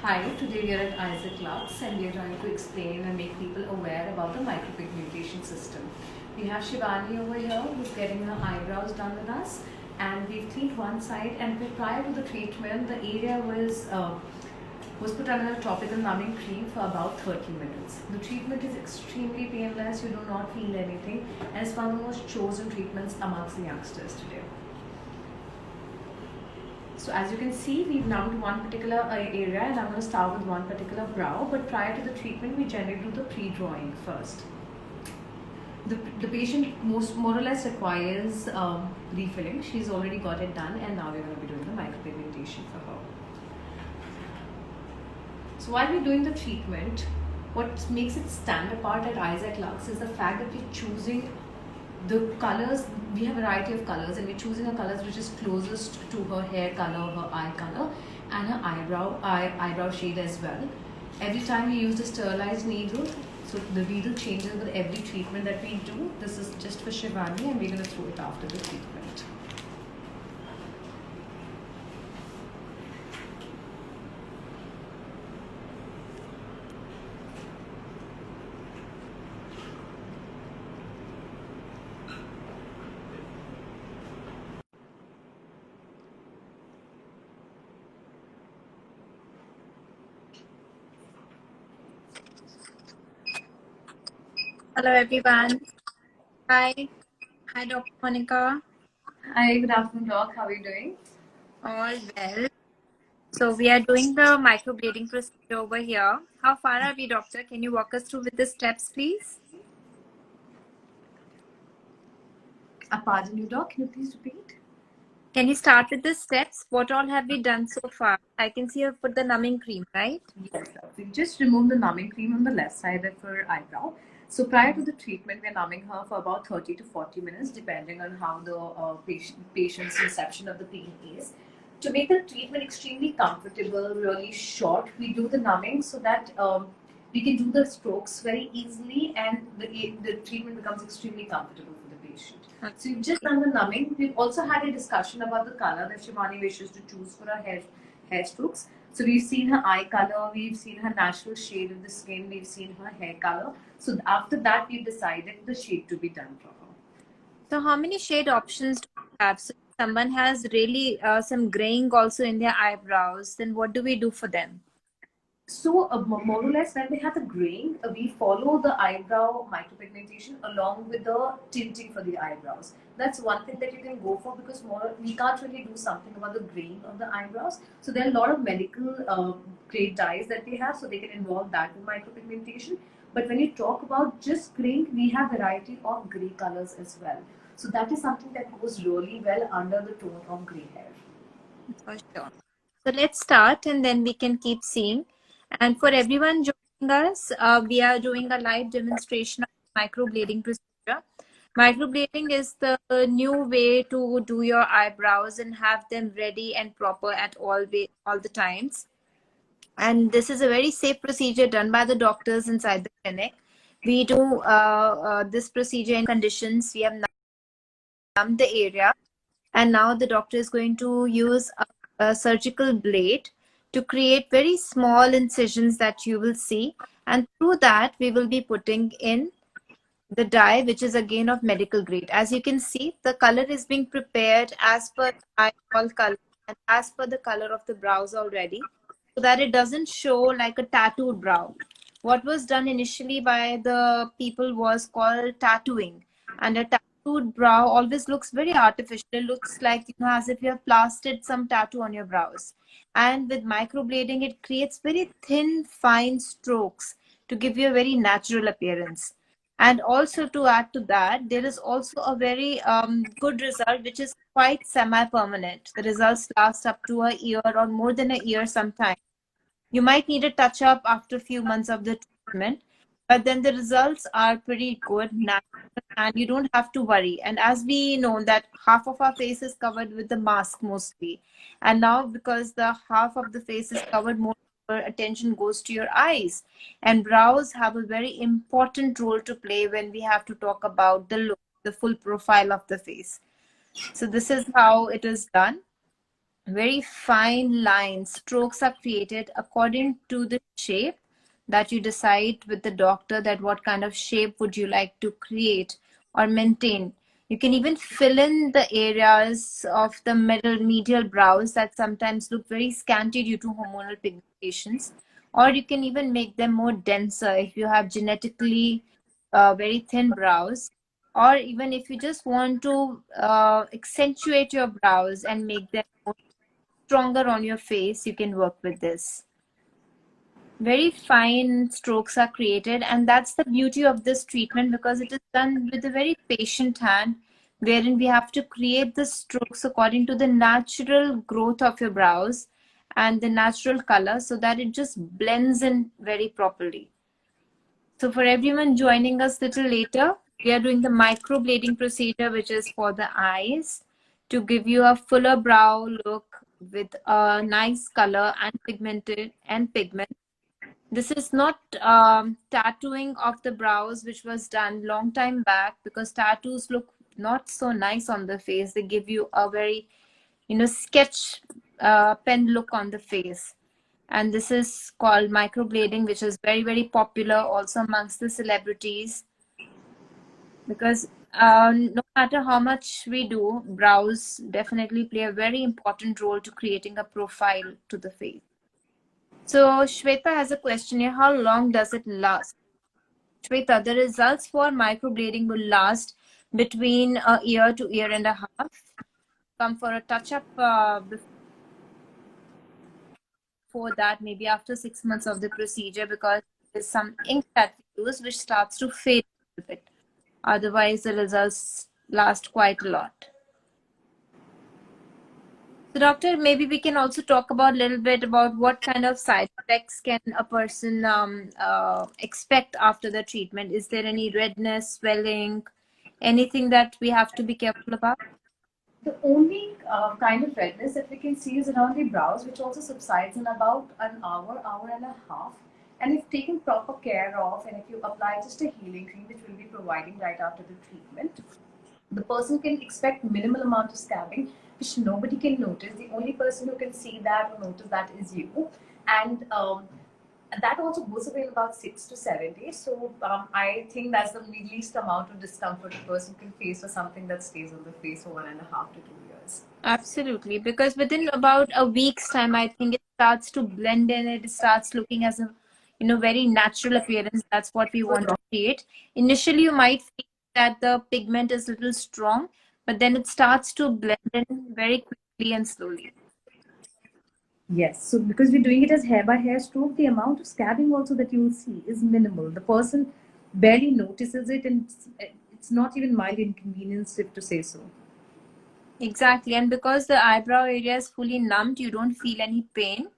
Hi, today we are at ISAAC Luxe and we are trying to explain and make people aware about the micropigmentation system. We have Shivani over here who's getting her eyebrows done with us, and we've cleaned one side, and prior to the treatment the area was put under a topical numbing cream for about 30 minutes. The treatment is extremely painless, you do not feel anything, and it's one of the most chosen treatments amongst the youngsters today. So as you can see, we've numbed one particular area, and I'm going to start with one particular brow. But prior to the treatment, we generally do the pre-drawing first. The patient more or less requires refilling. She's already got it done, and now we're going to be doing the micropigmentation for her. So while we're doing the treatment, what makes it stand apart at ISAAC Luxe is the fact that we're choosing the colors. We have a variety of colors, and we're choosing a colors which is closest to her hair color, her eye color, and her eyebrow shade as well. Every time we use the sterilized needle, so the needle changes with every treatment that we do. This is just for Shivani, and we're going to throw it after the treatment. Hello everyone. Hi. Hi Dr. Monica. Hi, good afternoon, Doc. How are you doing? All well. So we are doing the microblading procedure over here. How far are we, doctor? Can you walk us through with the steps, please? Pardon you, Doc. Can you please repeat? Can you start with the steps? What all have we done so far? I can see you put the numbing cream, right? Yes, we just removed the numbing cream on the left side of her eyebrow. So prior to the treatment, we're numbing her for about 30 to 40 minutes, depending on how the patient's reception of the pain is. To make the treatment extremely comfortable, really short, we do the numbing so that we can do the strokes very easily, and the treatment becomes extremely comfortable for the patient. So you've just done the numbing. We've also had a discussion about the color that Shivani wishes to choose for her hair strokes. So we've seen her eye color, we've seen her natural shade of the skin, we've seen her hair color. So after that, we've decided the shade to be done for her. So how many shade options do we have? So if someone has really some graying also in their eyebrows, then what do we do for them? So more or less, when we have the graying, we follow the eyebrow micropigmentation along with the tinting for the eyebrows. That's one thing that you can go for, because we can't really do something about the graying of the eyebrows. So there are a lot of medical grade dyes that they have, so they can involve that in micropigmentation. But when you talk about just graying, we have variety of gray colors as well. So that is something that goes really well under the tone of gray hair. For sure. So let's start and then we can keep seeing. And for everyone joining us, we are doing a live demonstration of microblading procedure. Microblading is the new way to do your eyebrows and have them ready and proper at all the times. And this is a very safe procedure done by the doctors inside the clinic. We do this procedure in conditions. We have numbed the area, and now the doctor is going to use a surgical blade to create very small incisions that you will see, and through that we will be putting in the dye, which is again of medical grade. As you can see, the color is being prepared as per the eyeball color and as per the color of the brows already, so that it doesn't show like a tattooed brow. What was done initially by the people was called tattooing, and a tattooed brow always looks very artificial. It looks like, as if you have plastered some tattoo on your brows. And with microblading, it creates very thin, fine strokes to give you a very natural appearance. And also to add to that, there is also a very good result, which is quite semi-permanent. The results last up to a year or more than a year sometimes. You might need a touch-up after a few months of the treatment, but then the results are pretty good, natural, and you don't have to worry. And as we know that half of our face is covered with the mask mostly, and now because the half of the face is covered, more attention goes to your eyes, and brows have a very important role to play when we have to talk about the look, the full profile of the face. So this is how it is done. very fine lines, strokes are created according to the shape that you decide with the doctor, that what kind of shape would you like to create or maintain. You can even fill in the areas of the medial brows that sometimes look very scanty due to hormonal pigmentations, or you can even make them more denser if you have genetically very thin brows, or even if you just want to accentuate your brows and make them stronger on your face, you can work with this. Very fine strokes are created, and that's the beauty of this treatment, because it is done with a very patient hand, wherein we have to create the strokes according to the natural growth of your brows and the natural color, so that it just blends in very properly. So for everyone joining us little later, we are doing the microblading procedure, which is for the eyes, to give you a fuller brow look with a nice color and pigment. This is not tattooing of the brows, which was done long time back, because tattoos look not so nice on the face. They give you a very, sketch pen look on the face. And this is called microblading, which is very, very popular also amongst the celebrities, because no matter how much we do, brows definitely play a very important role to creating a profile to the face. So Shweta has a question here. How long does it last? Shweta, the results for microblading will last between a year to year and a half. Come for a touch-up before that, maybe after 6 months of the procedure, because there's some ink that we use which starts to fade a little bit. Otherwise, the results last quite a lot. So, doctor, maybe we can also talk about a little bit about what kind of side effects can a person expect after the treatment. Is there any redness, swelling, anything that we have to be careful about? The only kind of redness that we can see is around the brows, which also subsides in about an hour, hour and a half. And if taken proper care of, and if you apply just a healing cream, which we'll be providing right after the treatment, the person can expect minimal amount of scabbing, which nobody can notice. The only person who can see that or notice that is you. And that also goes away in about 6 to 7 days. So I think that's the least amount of discomfort a person can face for something that stays on the face for 1.5 to 2 years. Absolutely, because within about a week's time, I think it starts to blend in. It starts looking as a, very natural appearance. That's what we want to create. Initially, you might feel that the pigment is a little strong, but then it starts to blend in very quickly and slowly. Yes, so because we're doing it as hair by hair stroke, the amount of scabbing also that you will see is minimal. The person barely notices it, and it's not even mild inconvenience, if to say so. Exactly, and because the eyebrow area is fully numbed, you don't feel any pain.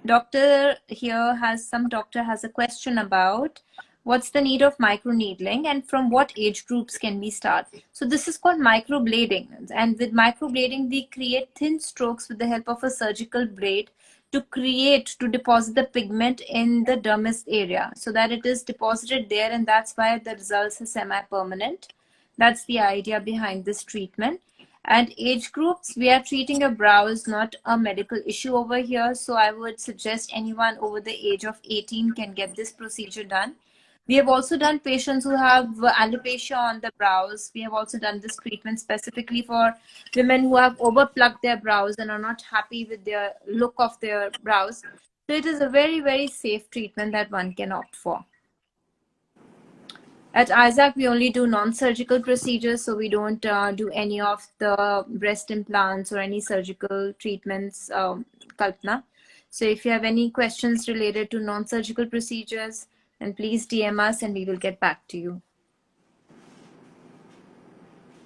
Doctor has a question about what's the need of microneedling and from what age groups can we start. So this is called microblading, and with microblading we create thin strokes with the help of a surgical blade to deposit the pigment in the dermis area, so that it is deposited there, and that's why the results are semi-permanent. That's the idea behind this treatment. And age groups, we are treating your brows, not a medical issue over here. So I would suggest anyone over the age of 18 can get this procedure done. We have also done patients who have alopecia on the brows. We have also done this treatment specifically for women who have overplucked their brows and are not happy with their look of their brows. So it is a very, very safe treatment that one can opt for. At ISAAC, we only do non-surgical procedures, so we don't do any of the breast implants or any surgical treatments, Kalpana. So if you have any questions related to non-surgical procedures, then please DM us and we will get back to you.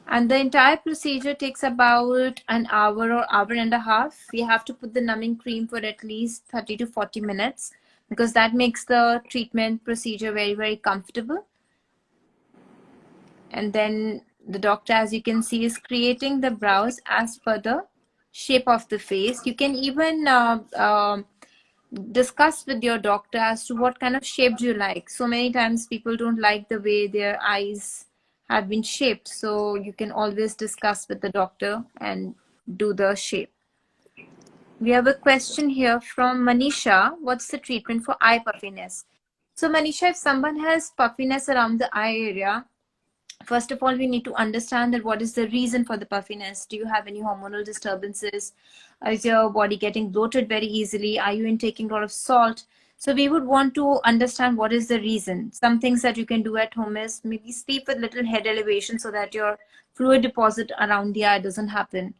And the entire procedure takes about an hour or hour and a half. We have to put the numbing cream for at least 30 to 40 minutes, because that makes the treatment procedure very, very comfortable. And then the doctor, as you can see, is creating the brows as per the shape of the face. You can even discuss with your doctor as to what kind of shape do you like. So many times people don't like the way their eyes have been shaped, so you can always discuss with the doctor and do the shape. We have a question here from Manisha. What's the treatment for eye puffiness? So Manisha, if someone has puffiness around the eye area, first of all, we need to understand that what is the reason for the puffiness. Do you have any hormonal disturbances? Is your body getting bloated very easily? Are you intaking a lot of salt? So we would want to understand what is the reason. Some things that you can do at home is maybe sleep with little head elevation so that your fluid deposit around the eye doesn't happen.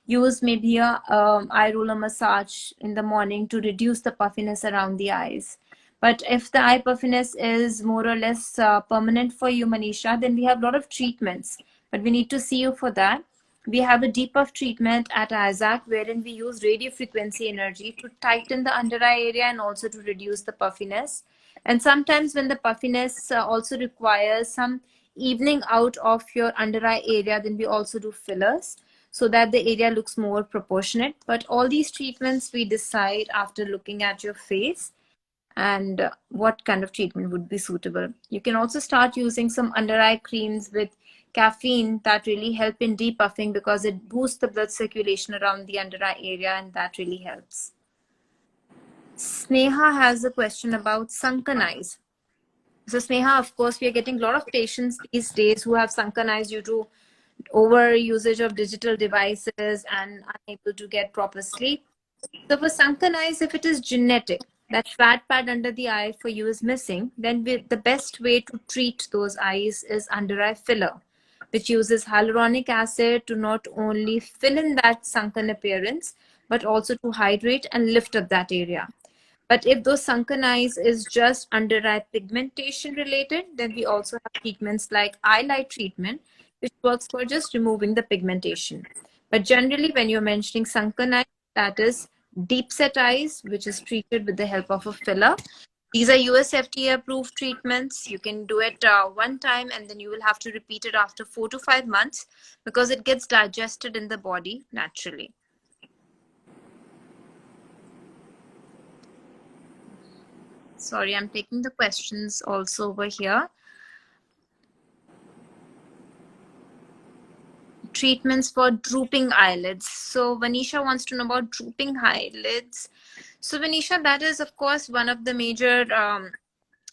Use maybe a eye roller massage in the morning to reduce the puffiness around the eyes. But if the eye puffiness is more or less permanent for you, Manisha, then we have a lot of treatments. But we need to see you for that. We have a deep puff treatment at ISAAC wherein we use radio frequency energy to tighten the under eye area and also to reduce the puffiness. And sometimes when the puffiness also requires some evening out of your under eye area, then we also do fillers so that the area looks more proportionate. But all these treatments we decide after looking at your face and what kind of treatment would be suitable. You can also start using some under eye creams with caffeine that really help in depuffing because it boosts the blood circulation around the under eye area and that really helps. Sneha has a question about sunken eyes. So Sneha, of course, we are getting a lot of patients these days who have sunken eyes due to over usage of digital devices and unable to get proper sleep. So for sunken eyes, if it is genetic, that fat pad under the eye for you is missing, then the best way to treat those eyes is under eye filler, which uses hyaluronic acid to not only fill in that sunken appearance, but also to hydrate and lift up that area. But if those sunken eyes is just under eye pigmentation related, then we also have treatments like eye light treatment, which works for just removing the pigmentation. But generally, when you're mentioning sunken eyes, that is deep set eyes, which is treated with the help of a filler. These are US FDA approved treatments. You can do it one time and then you will have to repeat it after 4 to 5 months because it gets digested in the body naturally. Sorry, I'm taking the questions also over here. Treatments for drooping eyelids. So Vanisha wants to know about drooping eyelids. So Vanisha, that is of course one of the major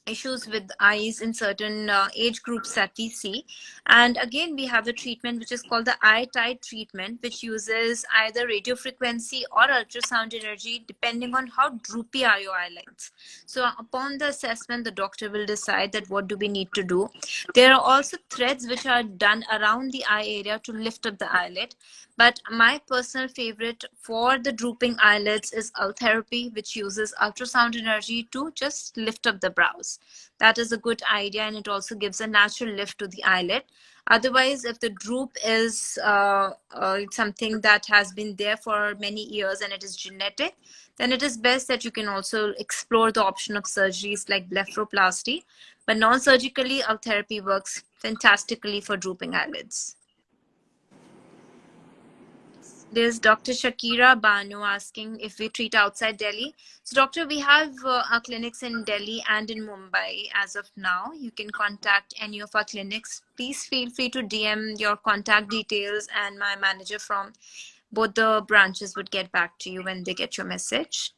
issues with eyes in certain age groups that we see. And again, we have a treatment which is called the eye tight treatment, which uses either radio frequency or ultrasound energy, depending on how droopy are your eyelids. So upon the assessment, the doctor will decide that what do we need to do. There are also threads which are done around the eye area to lift up the eyelid. But my personal favorite for the drooping eyelids is therapy, which uses ultrasound energy to just lift up the brows. That is a good idea, and it also gives a natural lift to the eyelid. Otherwise, if the droop is something that has been there for many years and it is genetic, then it is best that you can also explore the option of surgeries like blepharoplasty. But non-surgically, therapy works fantastically for drooping eyelids. There's Dr. Shakira Banu asking if we treat outside Delhi. So, doctor, we have our clinics in Delhi and in Mumbai as of now. You can contact any of our clinics. Please feel free to DM your contact details, and my manager from both the branches would get back to you when they get your message.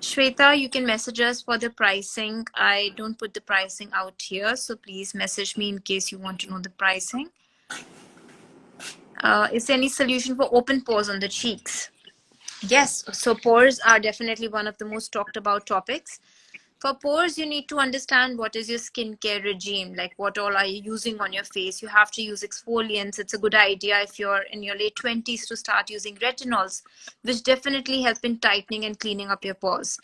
Shweta, you can message us for the pricing. I don't put the pricing out here, so please message me in case you want to know the pricing. Is there any solution for open pores on the cheeks? Yes, so pores are definitely one of the most talked about topics. For pores, you need to understand what is your skincare regime, like what all are you using on your face. You have to use exfoliants. It's a good idea if you're in your late 20s to start using retinols, which definitely help in tightening and cleaning up your pores.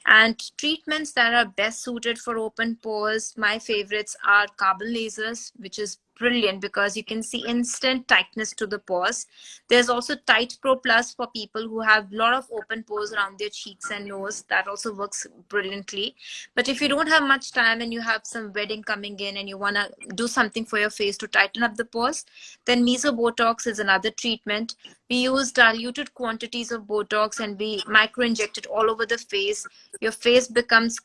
And treatments that are best suited for open pores, my favorites are carbon lasers, which is brilliant because you can see instant tightness to the pores. There's also Tight Pro Plus for people who have a lot of open pores around their cheeks and nose. That also works brilliantly. But if you don't have much time and you have some wedding coming in and you want to do something for your face to tighten up the pores, then Meso Botox is another treatment. We use diluted quantities of Botox and we micro-inject it all over the face. Your face becomes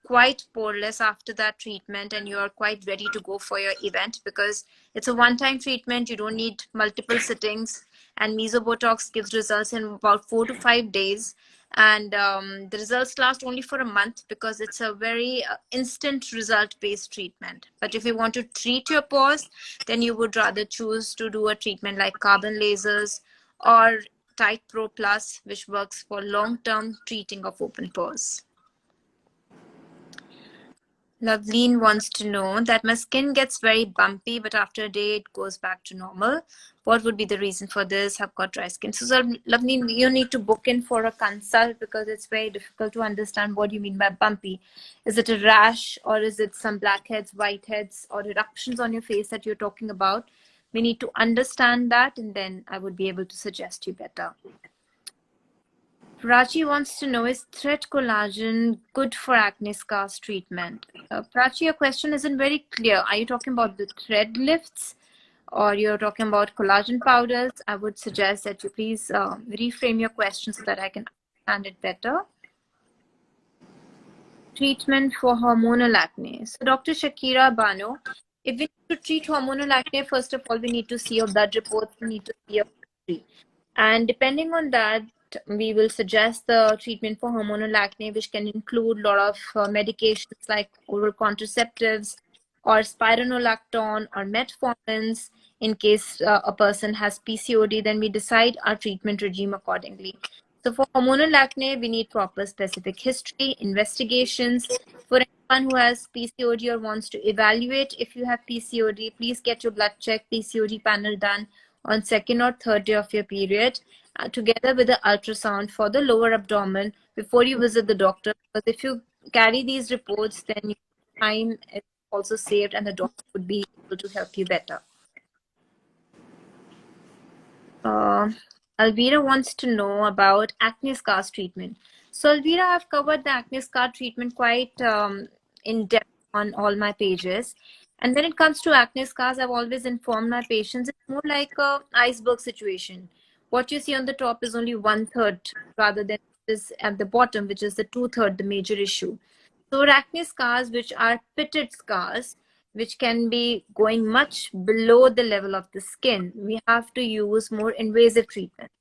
quite poreless after that treatment and you are quite ready to go for your event because it's a one-time treatment. You don't need multiple sittings and mesobotox gives results in about 4 to 5 days. And the results last only for a month because it's a very instant result based treatment. But if you want to treat your pores, then you would rather choose to do a treatment like carbon lasers or Tight Pro Plus, which works for long term treating of open pores. Loveleen wants to know that my skin gets very bumpy, but after a day it goes back to normal. What would be the reason for this? I've got dry skin. So, Loveleen, you need to book in for a consult because it's very difficult to understand what you mean by bumpy. Is it a rash, or is it some blackheads, whiteheads, or eruptions on your face that you're talking about? We need to understand that, and then I would be able to suggest you better. Prachi wants to know, is thread collagen good for acne scars treatment? Prachi, your question isn't very clear. Are you talking about the thread lifts or you're talking about collagen powders? I would suggest that you please reframe your question so that I can understand it better. Treatment for hormonal acne. So Dr. Shakira Bano, if we need to treat hormonal acne, first of all, we need to see your blood reports, we need to see your history. And depending on that, we will suggest the treatment for hormonal acne, which can include a lot of medications like oral contraceptives or spironolactone or metformins. In case a person has PCOD, then we decide our treatment regime accordingly. So for hormonal acne, we need proper specific history, investigations. For anyone who has PCOD or wants to evaluate if you have PCOD, please get your blood check, PCOD panel done on second or third day of your period, together with the ultrasound for the lower abdomen before you visit the doctor. Because if you carry these reports, then your time is also saved and the doctor would be able to help you better. Alvira wants to know about acne scars treatment. So Alvira, I've covered the acne scar treatment quite in depth on all my pages. And when it comes to acne scars, I've always informed my patients it's more like a iceberg situation. What you see on the top is only 1/3 rather than is at the bottom, which is the 2/3, the major issue. So acne scars, which are pitted scars, which can be going much below the level of the skin, we have to use more invasive treatment.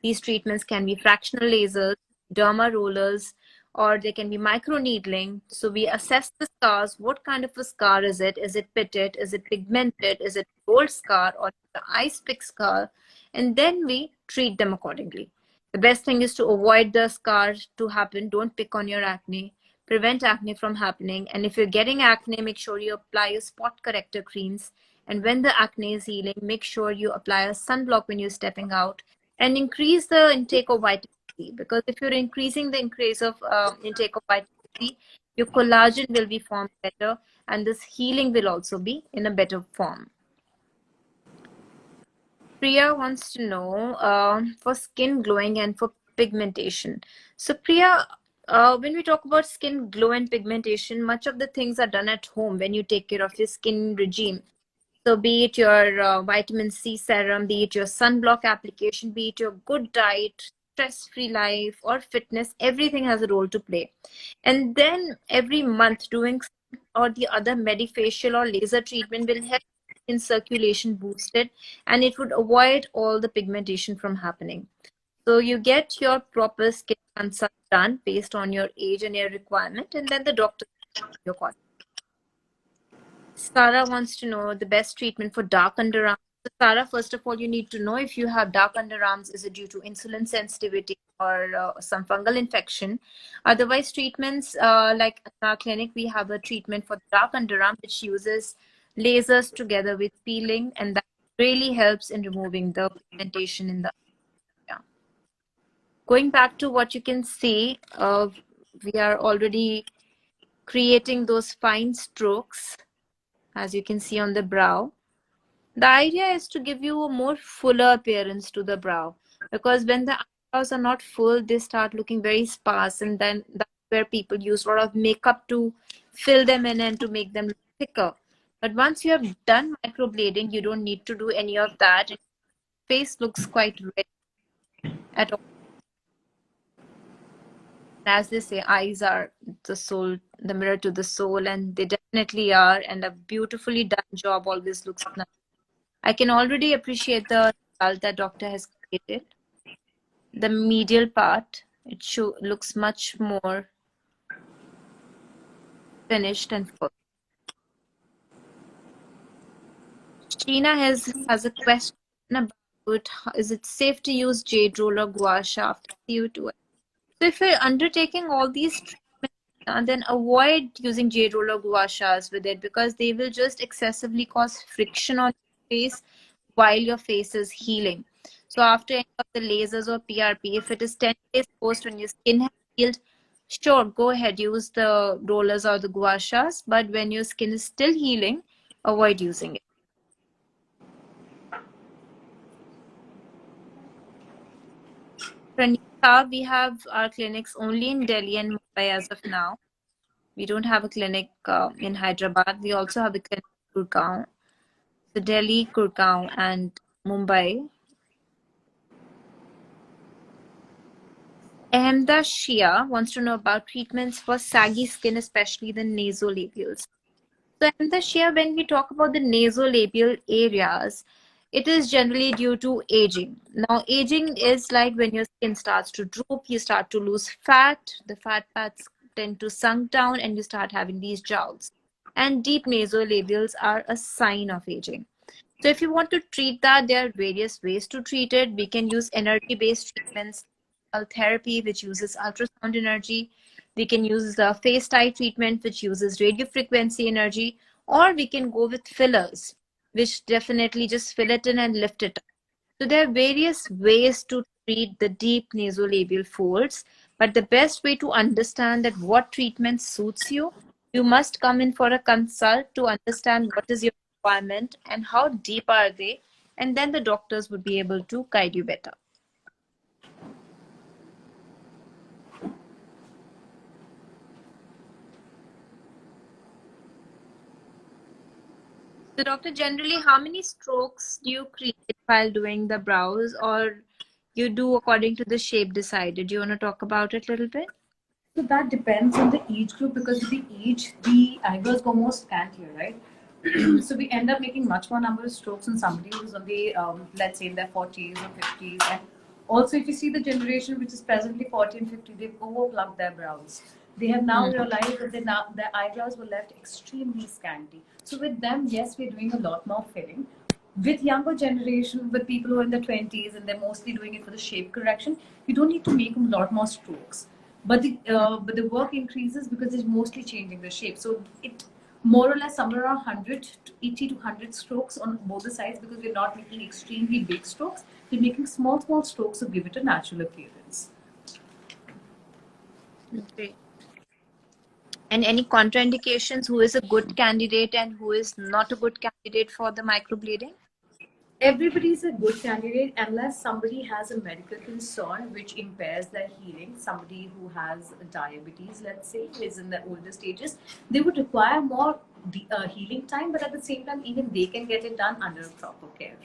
These treatments can be fractional lasers, derma rollers, or they can be microneedling. So we assess the scars. What kind of a scar is it? Is it pitted? Is it pigmented? Is it gold scar or the ice pick scar? And then we treat them accordingly. The best thing is to avoid the scar to happen. Don't pick on your acne. Prevent acne from happening. And if you're getting acne, make sure you apply your spot corrector creams. And when the acne is healing, make sure you apply a sunblock when you're stepping out and increase the intake of vitamin C. Because if you're increasing the increase of intake of vitamin C, your collagen will be formed better and this healing will also be in a better form. Priya wants to know for skin glowing and for pigmentation. So Priya, when we talk about skin glow and pigmentation, much of the things are done at home when you take care of your skin regime. So be it your vitamin C serum, be it your sunblock application, be it your good diet, stress-free life or fitness, everything has a role to play. And then every month doing or the other medifacial or laser treatment will help in circulation boosted and it would avoid all the pigmentation from happening. So you get your proper skin consult done based on your age and your requirement, and then the doctor your cost. Sarah wants to know the best treatment for dark underarms. So Sarah, first of all, you need to know if you have dark underarms, is it due to insulin sensitivity or some fungal infection? Otherwise, treatments like in our clinic, we have a treatment for dark underarm which uses lasers together with peeling, and that really helps in removing the pigmentation in the area. Going back to what you can see, we are already creating those fine strokes, as you can see on the brow. The idea is to give you a more fuller appearance to the brow, because when the eyebrows are not full, they start looking very sparse, and then that's where people use a lot of makeup to fill them in and to make them look thicker. But once you have done microblading, you don't need to do any of that. And face looks quite red at all. As they say, eyes are the soul, the mirror to the soul, and they definitely are. And a beautifully done job always looks nice. I can already appreciate the result that doctor has microbladed. The medial part, it looks much more finished and full. Sheena has a question about is it safe to use jade roll or gua sha after CO2? So if you're undertaking all these treatments, then avoid using jade roll or gua shas with it because they will just excessively cause friction on your face while your face is healing. So after any of the lasers or PRP, if it is 10 days post when your skin has healed, sure, go ahead, use the rollers or the gua shas. But when your skin is still healing, avoid using it. Pranita, we have our clinics only in Delhi and Mumbai as of now. We don't have a clinic in Hyderabad. We also have a clinic in Gurgaon. So Delhi, Gurgaon, and Mumbai. Ahmda Shia wants to know about treatments for saggy skin, especially the nasolabials. So Ahmda Shia, when we talk about the nasolabial areas, it is generally due to aging. Now, aging is like when your skin starts to droop, you start to lose fat, the fat pads tend to sunk down, and you start having these jowls. And deep nasolabials are a sign of aging. So if you want to treat that, there are various ways to treat it. We can use energy-based treatments, therapy, which uses ultrasound energy. We can use the face tie treatment, which uses radio frequency energy, or we can go with fillers, which definitely just fill it in and lift it up. So there are various ways to treat the deep nasolabial folds, but the best way to understand that what treatment suits you, you must come in for a consult to understand what is your requirement and how deep are they, and then the doctors would be able to guide you better. So doctor, generally how many strokes do you create while doing the brows, or you do according to the shape decided? Do you want to talk about it a little bit? So that depends on the age group because with the age, the eyebrows go more scantier, right? So we end up making much more number of strokes on somebody who's on the, let's say, in their 40s or 50s. And also, if you see the generation which is presently 40 and 50, they've overplucked their brows. They have now realized that their eyebrows were left extremely scanty. So with them, yes, we're doing a lot more filling. With younger generation, with people who are in their 20s and they're mostly doing it for the shape correction, you don't need to make them a lot more strokes. But the work increases because it's mostly changing the shape. So it more or less somewhere around 100 to 80 to 100 strokes on both the sides because we're not making extremely big strokes. We're making small strokes to give it a natural appearance. Great. And any contraindications? Who is a good candidate and who is not a good candidate for the microblading? Everybody is a good candidate unless somebody has a medical concern which impairs their healing. Somebody who has diabetes, let's say, is in the older stages, they would require more healing time, but at the same time, even they can get it done under proper care.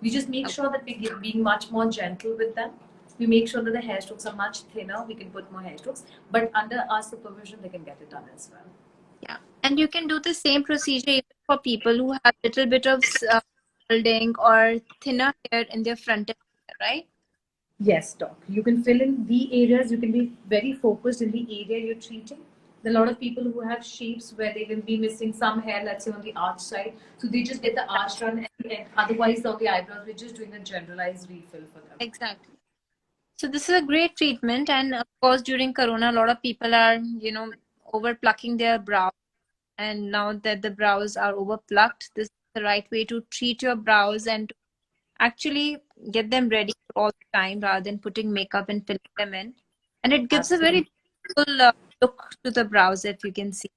We just make sure that we're being much more gentle with them. We make sure that the hair strokes are much thinner. We can put more hair strokes, but under our supervision, they can get it done as well. Yeah, and you can do the same procedure even for people who have a little bit of balding or thinner hair in their frontal hair, right? Yes, doc. You can fill in the areas, you can be very focused in the area you're treating. There are a lot of people who have shapes where they will be missing some hair, let's say on the arch side. So they just get the arch done and otherwise on the eyebrows, we're just doing a generalized refill for them. Exactly. So this is a great treatment, and of course during Corona, a lot of people are, over plucking their brows, and now that the brows are over plucked, this is the right way to treat your brows and to actually get them ready for all the time rather than putting makeup and filling them in. And it gives a very Absolutely. beautiful look to the brows, if you can see.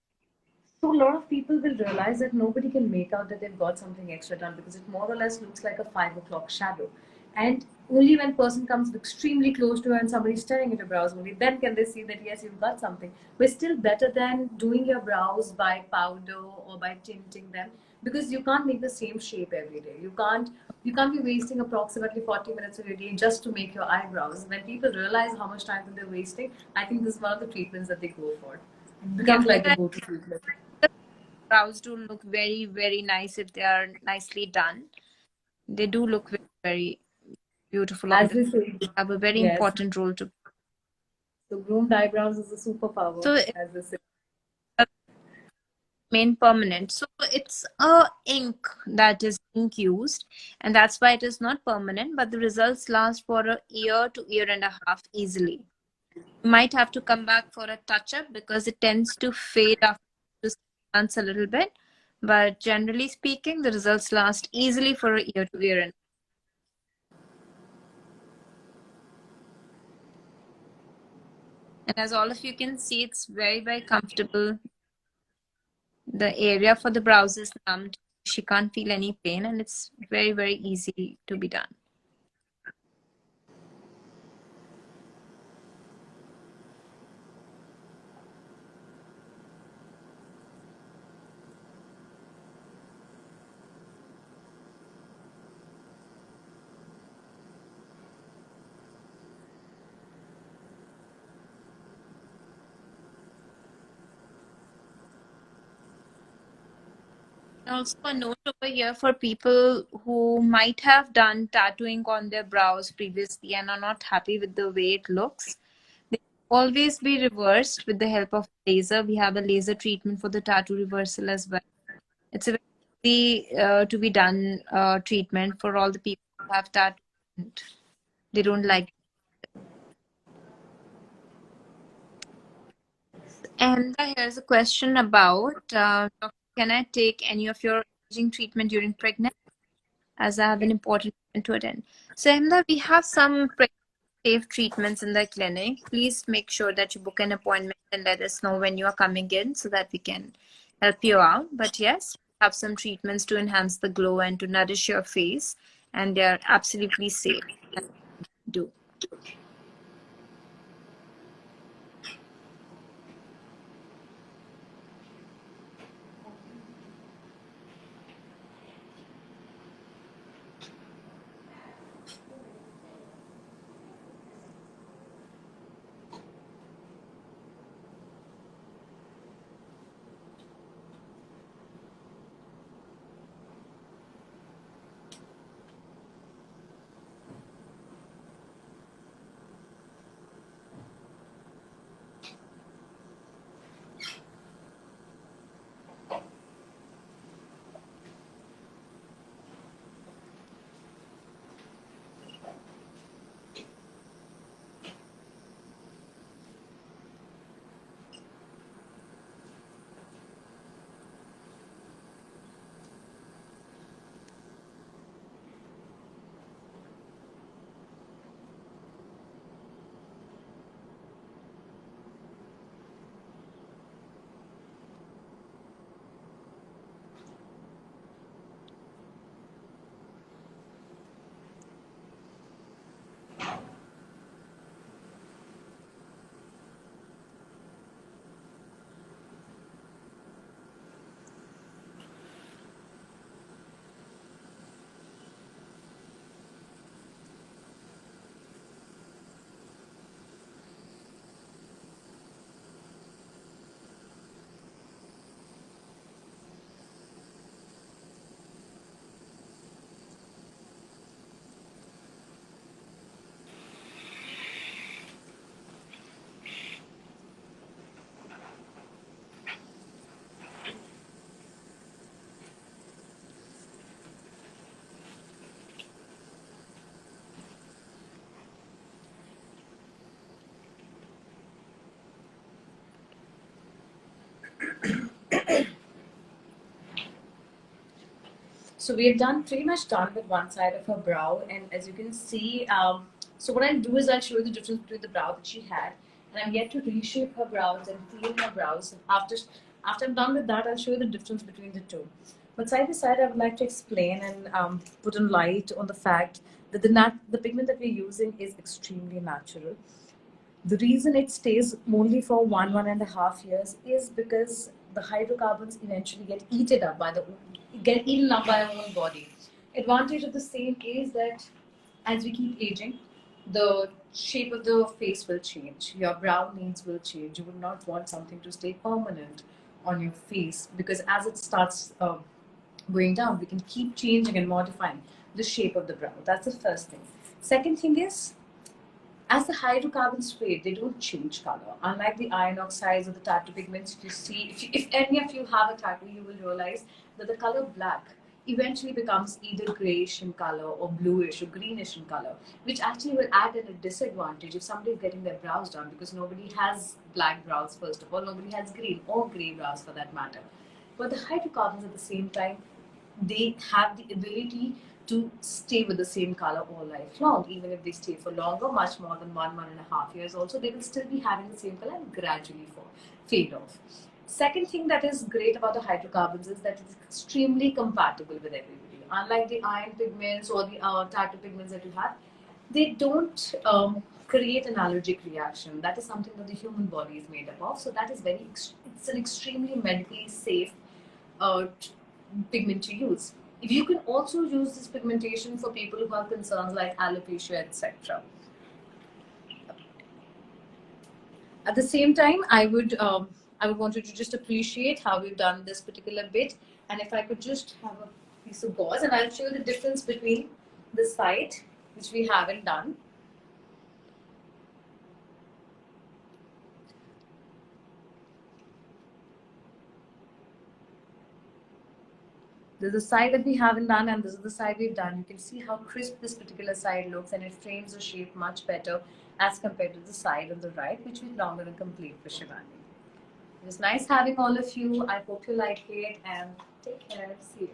So a lot of people will realize that nobody can make out that they've got something extra done because it more or less looks like a 5 o'clock shadow. And only when person comes extremely close to her and somebody's staring at her brows only, then can they see that yes, you've got something. But still better than doing your brows by powder or by tinting them because you can't make the same shape every day. You can't be wasting approximately 40 minutes of your day just to make your eyebrows. When people realize how much time that they're wasting, I think this is one of the treatments that they go for. It Yeah, becomes like the and go-to treatment. the brows do look very, very nice if they are nicely done. They do look very, very beautiful. As they say, Have a very yes. important role to. So groomed eyebrows is a superpower, So as they say. main permanent. So it's a ink that is ink used, and that's why it is not permanent, but the results last for a year to year and a half easily. You might have to come back for a touch up because it tends to fade after 6 months a little bit. But generally speaking, the results last easily for a year to year. And as all of you can see, it's very, very comfortable. The area for the brows is numbed. She can't feel any pain, and it's very, very easy to be done. Also, a note over here for people who might have done tattooing on their brows previously and are not happy with the way it looks. They can always be reversed with the help of laser. We have a laser treatment for the tattoo reversal as well. It's a very easy to be done treatment for all the people who have tattoo and they don't like. And here's a question about Doctor, can I take any of your aging treatment during pregnancy, as I have an important event to attend? So, Ahmeda, we have some safe treatments in the clinic. Please make sure that you book an appointment and let us know when you are coming in so that we can help you out. But yes, we have some treatments to enhance the glow and to nourish your face, and they are absolutely safe. Do. So we're pretty much done with one side of her brow, and as you can see, so what I'll do is I'll show you the difference between the brow that she had, and I'm yet to reshape her brows and clean her brows. After I'm done with that, I'll show you the difference between the two. But side by side, I would like to explain and put in light on the fact that the pigment that we're using is extremely natural. The reason it stays only for 1.5 years is because the hydrocarbons eventually get eaten up by our own body. Advantage of the same is that as we keep aging, the shape of the face will change. Your brow needs will change. You would not want something to stay permanent on your face because as it starts going down, we can keep changing and modifying the shape of the brow. That's the first thing. Second thing is, as the hydrocarbons fade, they don't change color. Unlike the iron oxides or the tattoo pigments, if you see, if any of you have a tattoo, you will realize that the color black eventually becomes either grayish in color or bluish or greenish in color, which actually will add at a disadvantage if somebody is getting their brows done, because nobody has black brows, first of all, nobody has green or gray brows for that matter. But the hydrocarbons at the same time, they have the ability to stay with the same color all life long. Even if they stay for longer, much more than 1.5 years also, they will still be having the same color and gradually fade off. Second thing that is great about the hydrocarbons is that it's extremely compatible with everybody. Unlike the iron pigments or the tattoo pigments that you have, they don't create an allergic reaction. That is something that the human body is made up of. So that is it's an extremely medically safe uh, pigment to use. You can also use this pigmentation for people who have concerns like alopecia, etc. At the same time, I would want you to just appreciate how we've done this particular bit. And if I could just have a piece of gauze, and I'll show you the difference between the side, which we haven't done. This is the side that we haven't done, and this is the side we've done. You can see how crisp this particular side looks, and it frames the shape much better as compared to the side on the right, which we longer and complete for Shivani. It was nice having all of you. I hope you like it, and take care. See you.